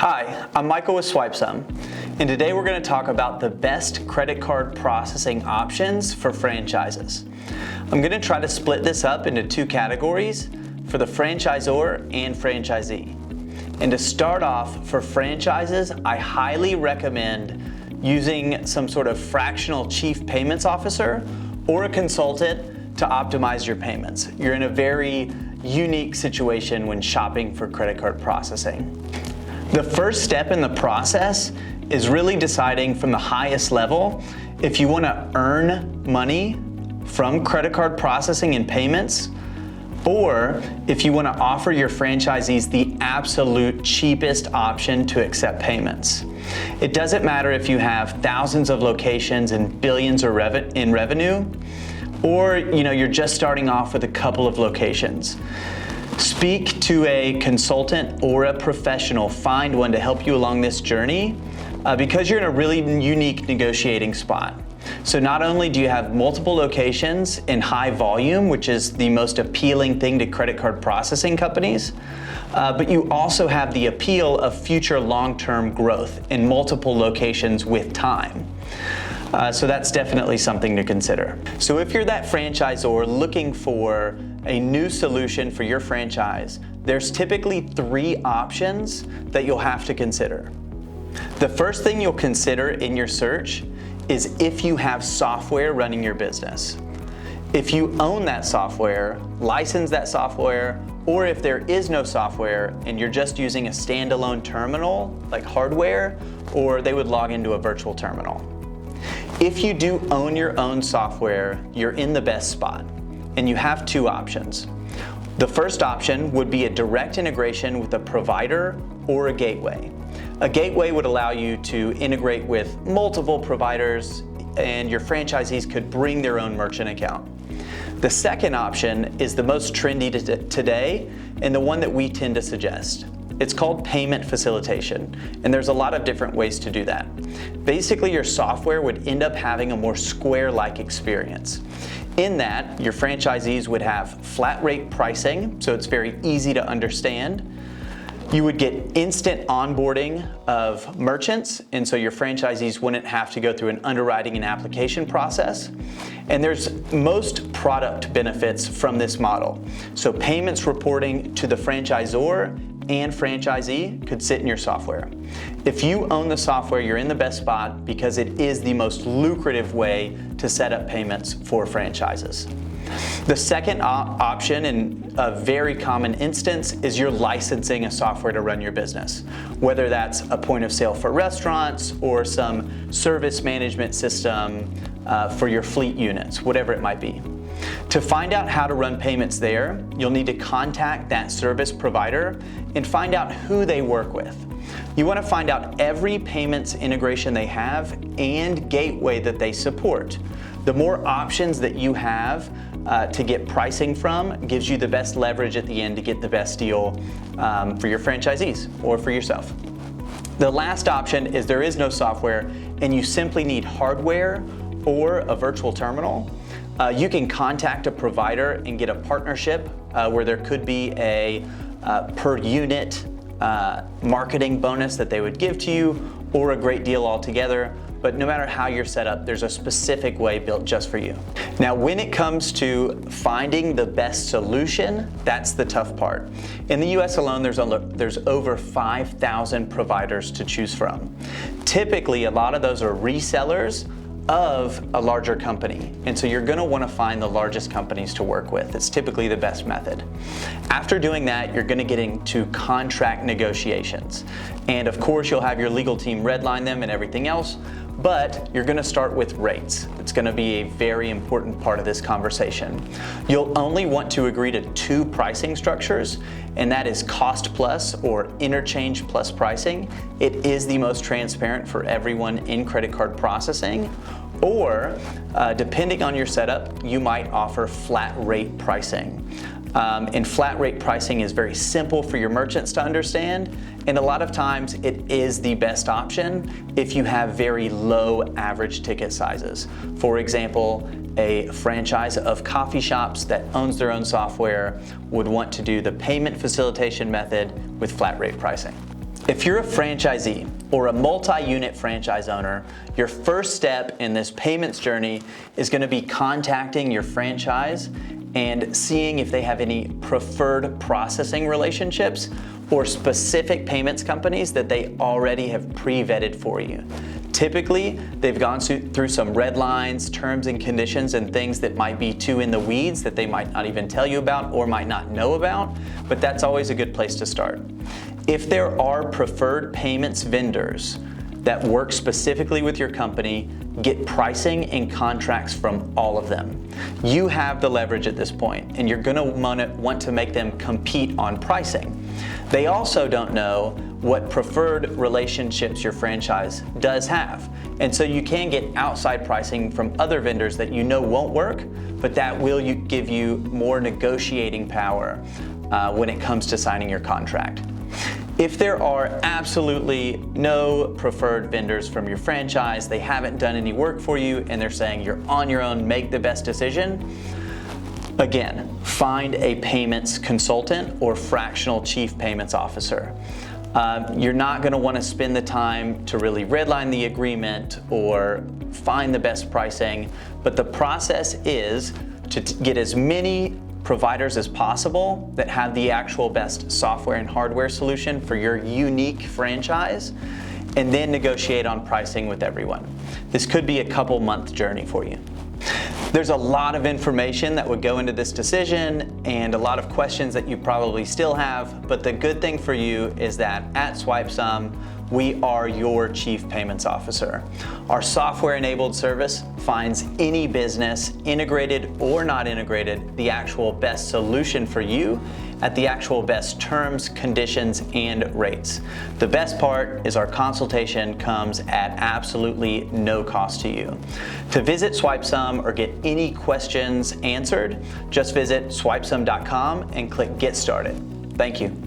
Hi, I'm Michael with SwipeSum, and today we're going to talk about the best credit card processing options for franchises. I'm going to try to split this up into two categories for the franchisor and franchisee. And to start off, for franchises, I highly recommend using some sort of fractional chief payments officer or a consultant to optimize your payments. You're in a very unique situation when shopping for credit card processing. The first step in the process is really deciding from the highest level if you want to earn money from credit card processing and payments, or if you want to offer your franchisees the absolute cheapest option to accept payments. It doesn't matter if you have thousands of locations and billions in revenue, or you're just starting off with a couple of locations. Speak to a consultant or a professional. Find one to help you along this journey because you're in a really unique negotiating spot. So not only do you have multiple locations in high volume, which is the most appealing thing to credit card processing companies, but you also have the appeal of future long-term growth in multiple locations with time. So that's definitely something to consider. So if you're that franchisor looking for a new solution for your franchise, there's typically three options that you'll have to consider. The first thing you'll consider in your search is if you have software running your business. If you own that software, license that software, or if there is no software and you're just using a standalone terminal like hardware, or they would log into a virtual terminal. If you do own your own software, you're in the best spot, and you have two options. The first option would be a direct integration with a provider or a gateway. A gateway would allow you to integrate with multiple providers, and your franchisees could bring their own merchant account. The second option is the most trendy today, and the one that we tend to suggest. It's called payment facilitation, and there's a lot of different ways to do that. Basically, your software would end up having a more Square-like experience. In that, your franchisees would have flat rate pricing, so it's very easy to understand. You would get instant onboarding of merchants, and so your franchisees wouldn't have to go through an underwriting and application process. And there's most product benefits from this model. So payments reporting to the franchisor and franchisee could sit in your software. If you own the software, you're in the best spot because it is the most lucrative way to set up payments for franchises. The second option, in a very common instance, is you're licensing a software to run your business, whether that's a point of sale for restaurants or some service management system for your fleet units, whatever it might be. To find out how to run payments there, you'll need to contact that service provider and find out who they work with. You want to find out every payments integration they have and gateway that they support. The more options that you have to get pricing from gives you the best leverage at the end to get the best deal for your franchisees or for yourself. The last option is there is no software and you simply need hardware or a virtual terminal. You can contact a provider and get a partnership where there could be a per unit marketing bonus that they would give to you, or a great deal altogether. But no matter how you're set up, there's a specific way built just for you. Now, when it comes to finding the best solution, that's the tough part. In the US alone, there's over 5,000 providers to choose from. Typically, a lot of those are resellers of a larger company. And so you're gonna wanna find the largest companies to work with. It's typically the best method. After doing that, you're gonna get into contract negotiations. And of course, you'll have your legal team redline them and everything else, but you're gonna start with rates. It's gonna be a very important part of this conversation. You'll only want to agree to two pricing structures, and that is cost plus or interchange plus pricing. It is the most transparent for everyone in credit card processing. Or, depending on your setup, you might offer flat rate pricing. And flat rate pricing is very simple for your merchants to understand, and a lot of times it is the best option if you have very low average ticket sizes. For example, a franchise of coffee shops that owns their own software would want to do the payment facilitation method with flat rate pricing. If you're a franchisee or a multi-unit franchise owner, your first step in this payments journey is going to be contacting your franchise and seeing if they have any preferred processing relationships or specific payments companies that they already have pre-vetted for you. Typically, they've gone through some red lines, terms and conditions, and things that might be too in the weeds that they might not even tell you about or might not know about, but that's always a good place to start. If there are preferred payments vendors that work specifically with your company, get pricing and contracts from all of them. You have the leverage at this point, and you're gonna want to make them compete on pricing. They also don't know what preferred relationships your franchise does have. And so you can get outside pricing from other vendors that you know won't work, but that will give you more negotiating power when it comes to signing your contract. If there are absolutely no preferred vendors from your franchise, they haven't done any work for you, and they're saying you're on your own, make the best decision, again, find a payments consultant or fractional chief payments officer. You're not going to want to spend the time to really redline the agreement or find the best pricing, but the process is to get as many providers as possible that have the actual best software and hardware solution for your unique franchise, and then negotiate on pricing with everyone. This could be a couple-month journey for you. There's a lot of information that would go into this decision and a lot of questions that you probably still have, but the good thing for you is that at SwipeSum, we are your Chief Payments Officer. Our software-enabled service finds any business, integrated or not integrated, the actual best solution for you at the actual best terms, conditions, and rates. The best part is our consultation comes at absolutely no cost to you. To visit SwipeSum or get any questions answered, just visit swipesum.com and click Get Started. Thank you.